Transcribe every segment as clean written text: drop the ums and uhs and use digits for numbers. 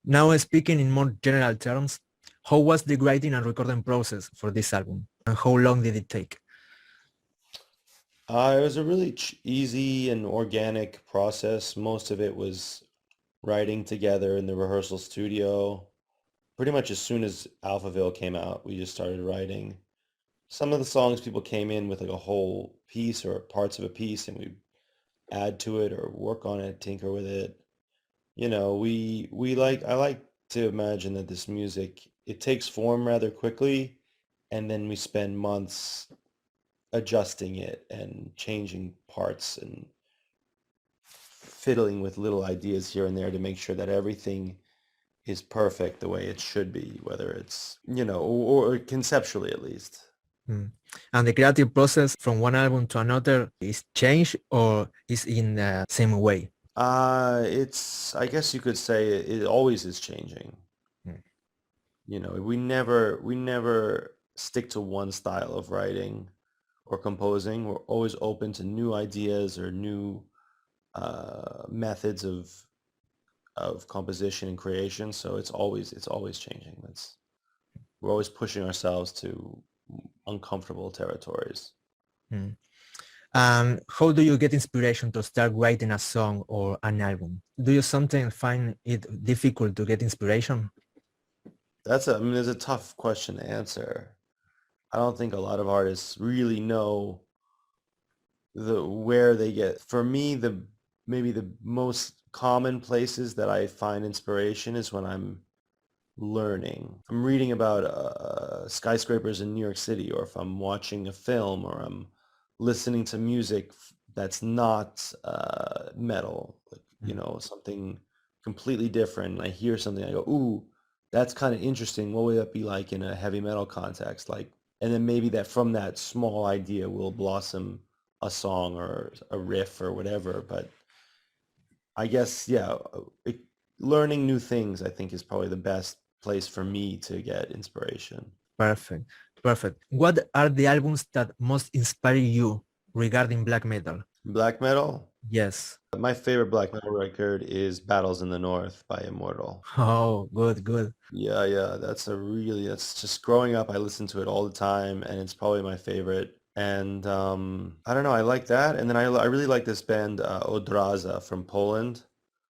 Now speaking in more general terms, how was the writing and recording process for this album? And how long did it take? It was a really easy and organic process. Most of it was writing together in the rehearsal studio. Pretty much as soon as Alphaville came out, we just started writing. Some of the songs people came in with like a whole piece or parts of a piece and we add to it or work on it, tinker with it. I like to imagine that this music, it takes form rather quickly and then we spend months adjusting it and changing parts and fiddling with little ideas here and there to make sure that everything is perfect the way it should be, whether it's, or conceptually at least. Mm. And the creative process from one album to another is changed or is in the same way? I guess you could say it always is changing. Mm. We never stick to one style of writing or composing. We're always open to new ideas or new methods of composition and creation. So it's always changing. We're always pushing ourselves to uncomfortable territories. Mm. And how do you get inspiration to start writing a song or an album? Do you sometimes find it difficult to get inspiration? It's a tough question to answer. I don't think a lot of artists really know where they get. For me, maybe the most common places that I find inspiration is when I'm learning. I'm reading about skyscrapers in New York City, or if I'm watching a film, or I'm listening to music that's not metal, like, something completely different. I hear something, I go, ooh, that's kind of interesting. What would that be like in a heavy metal context? Like, and then maybe that from that small idea will blossom a song or a riff or whatever. But I guess, yeah, learning new things, I think, is probably the best place for me to get inspiration. Perfect. Perfect. What are the albums that most inspire you regarding black metal? Black metal? Yes. My favorite black metal record is Battles in the North by Immortal. Oh, good, good. Yeah, yeah, that's just growing up, I listened to it all the time, and it's probably my favorite. And I don't know, I like that. And then I really like this band, Odraza from Poland.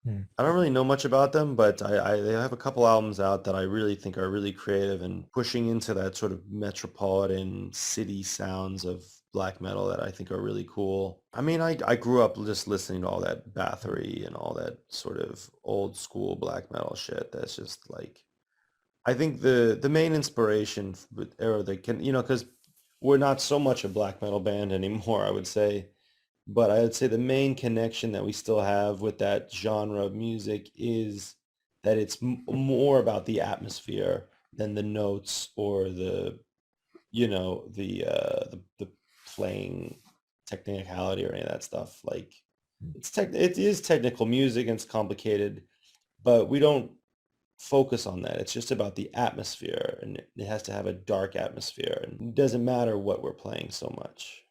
Mm. I don't really know much about them, but they have a couple albums out that I really think are really creative and pushing into that sort of metropolitan city sounds of black metal that I think are really cool. I mean, I grew up just listening to all that Bathory and all that sort of old school black metal shit. That's just like, I think the main inspiration or the can, because we're not so much a black metal band anymore, I would say. But I would say the main connection that we still have with that genre of music is that it's more about the atmosphere than the notes or the playing technicality or any of that stuff. Like it is technical music and it's complicated, but we don't focus on that. It's just about the atmosphere, and it has to have a dark atmosphere, and it doesn't matter what we're playing so much.